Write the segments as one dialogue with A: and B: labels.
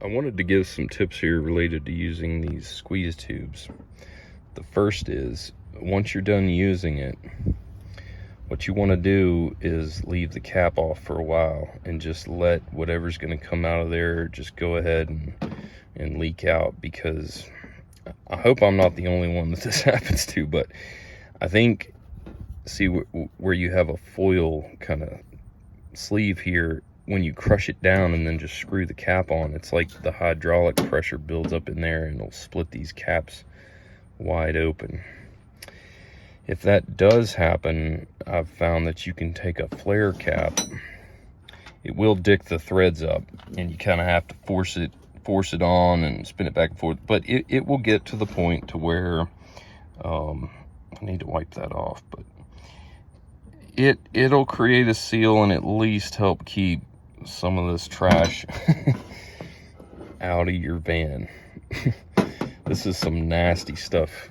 A: I wanted to give some tips here related to using these squeeze tubes. The first is, once you're done using it, what you want to do is leave the cap off for a while and just let whatever's going to come out of there just go ahead and leak out, because I hope I'm not the only one that this happens to, but I think, see where you have a foil kind of sleeve here, when you crush it down and then just screw the cap on, it's like the hydraulic pressure builds up in there and it'll split these caps wide open. If that does happen, I've found that you can take a flare cap. It will dick the threads up and you kind of have to force it on and spin it back and forth, but it will get to the point to where I need to wipe that off, but it'll create a seal and at least help keep some of this trash out of your van. This is some nasty stuff.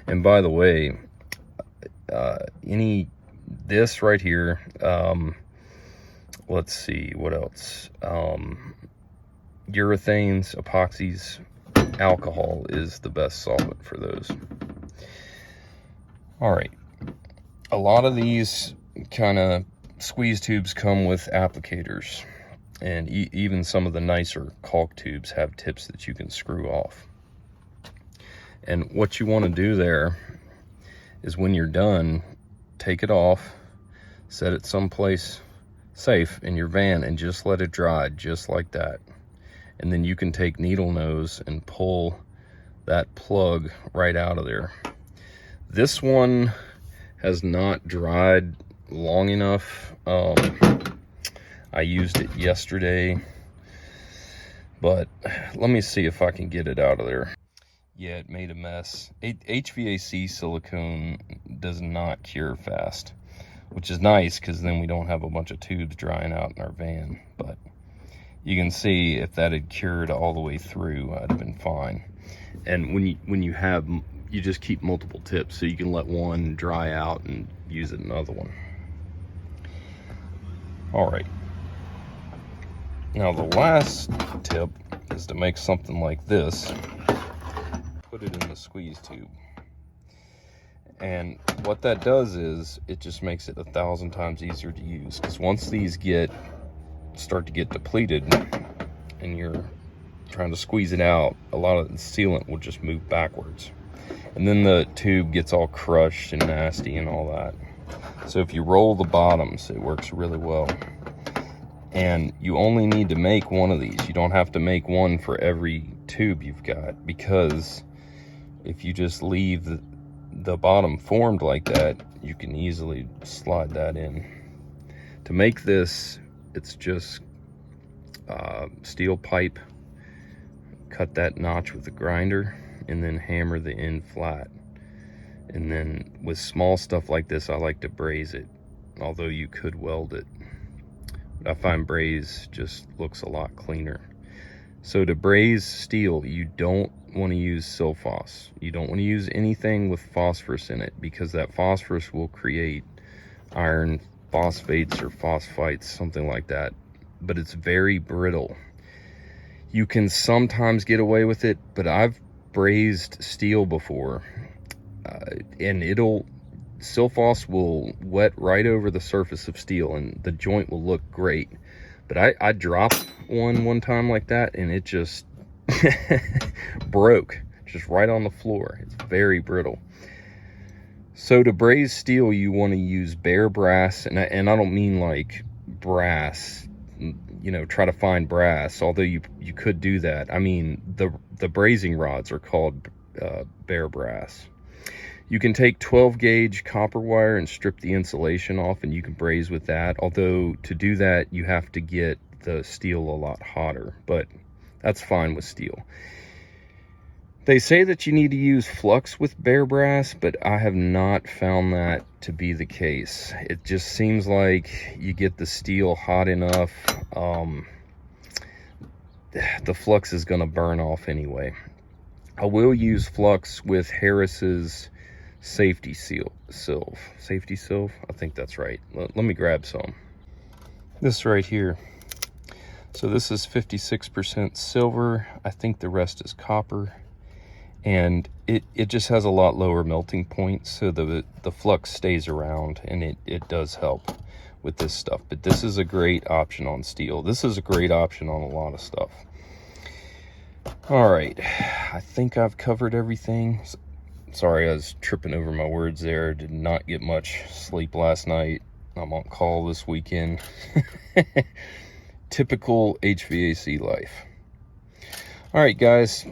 A: And by the way, this right here, let's see what else, urethanes, epoxies, alcohol is the best solvent for those. All right, a lot of these kind of squeeze tubes come with applicators, and even some of the nicer caulk tubes have tips that you can screw off. And what you want to do there is, when you're done, take it off, set it someplace safe in your van, and just let it dry just like that. And then you can take needle nose and pull that plug right out of there. This one has not dried long enough. I used it yesterday, but let me see if I can get it out of there. Yeah, it made a mess. HVAC silicone does not cure fast, which is nice because then we don't have a bunch of tubes drying out in our van. But you can see if that had cured all the way through, I'd have been fine. And when you just keep multiple tips, so you can let one dry out and use another one. All right. Now the last tip is to make something like this. Put it in the squeeze tube. And what that does is, it just makes it 1,000 times easier to use, because once these start to get depleted and you're trying to squeeze it out, a lot of the sealant will just move backwards. And then the tube gets all crushed and nasty and all that. So if you roll the bottoms, it works really well. And you only need to make one of these. You don't have to make one for every tube you've got, because if you just leave the bottom formed like that, you can easily slide that in. To make this, it's just steel pipe, cut that notch with a grinder, and then hammer the end flat. And then with small stuff like this, I like to braze it, although you could weld it. But I find braze just looks a lot cleaner. So to braze steel, you don't want to use silphos. You don't want to use anything with phosphorus in it, because that phosphorus will create iron phosphates or phosphites, something like that. But it's very brittle. You can sometimes get away with it, but I've brazed steel before, and silphos will wet right over the surface of steel and the joint will look great. But I dropped one time like that, and it just broke just right on the floor. It's very brittle. So to braze steel, you want to use bare brass, and I don't mean like brass, you know, try to find brass, although you could do that. I mean, the brazing rods are called bare brass. You can take 12 gauge copper wire and strip the insulation off, and you can braze with that. Although to do that, you have to get the steel a lot hotter, but that's fine with steel. They say that you need to use flux with bare brass, but I have not found that to be the case. It just seems like you get the steel hot enough, the flux is going to burn off anyway. I will use flux with Harris's safety silv. Safety silv? I think that's right. Let me grab some. This right here. So this is 56% silver. I think the rest is copper. And it just has a lot lower melting point, so the flux stays around, and it does help with this stuff. But this is a great option on steel. This is a great option on a lot of stuff. All right, I think I've covered everything. Sorry, I was tripping over my words there. Did not get much sleep last night. I'm on call this weekend. Typical HVAC life. All right, guys.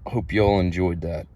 A: Hope y'all enjoyed that.